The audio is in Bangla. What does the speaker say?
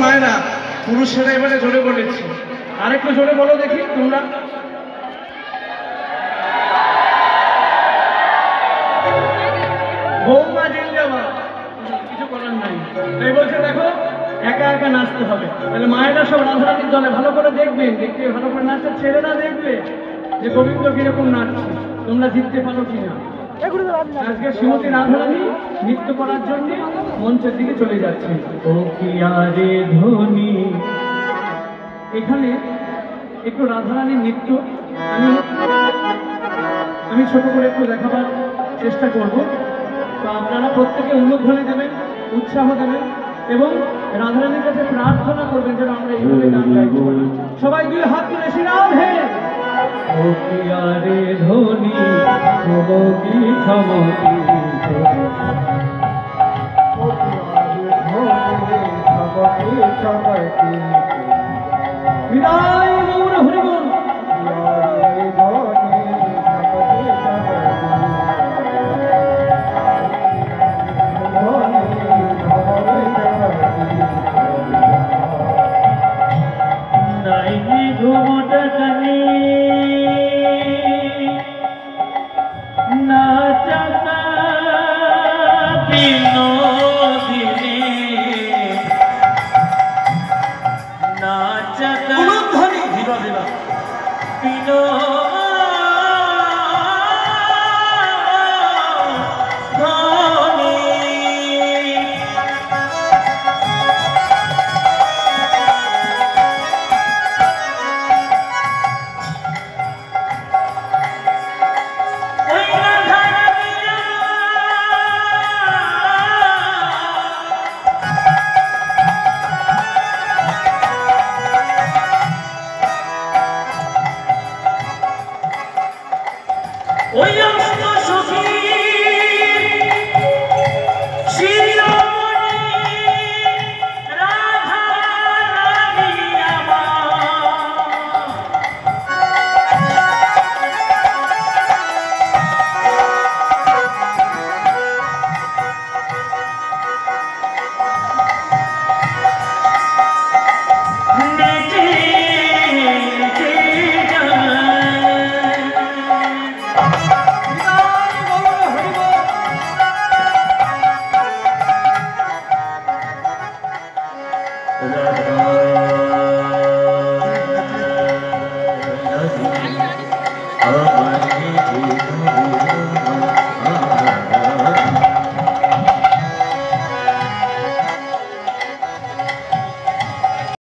মায়েরা, পুরুষেরা এবারে জোরে বলেছি, আরেকটু জোরে বলো দেখি তোমরা। বৌমা জিন্দাবাদ, কিছু করার নাই। এই বলছে দেখো একা একা নাচতে হবে, তাহলে মায়েরা সব রাধারানীর দলে ভালো করে দেখবেন, দেখতে ভালো করে নাচছে, ছেলেরা দেখবে যে গোবিন্দ কিরকম নাচছে, তোমরা জিততে পারো কিনা। আজকে শ্রীমতী রাধারানী নৃত্য করার জন্য মঞ্চের দিকে চলে যাচ্ছে। ও কি আরে ধ্বনি, এখানে একটু রাধারানীর নৃত্য আমি ছোট করে একটু দেখাবার চেষ্টা করব। তো আপনারা প্রত্যেকে উলুধ্বনি দেবেন, উৎসাহ দেবেন এবং রাধারানীর কাছে প্রার্থনা করবেন যেন আমরা এইভাবে গান গাইতে পারি। সবাই দুই হাত তুলে শ্রী রাধে। ও কি আরে ধ্বনি চমকি চমকি, বিদায় গৌর হরিবল। Radha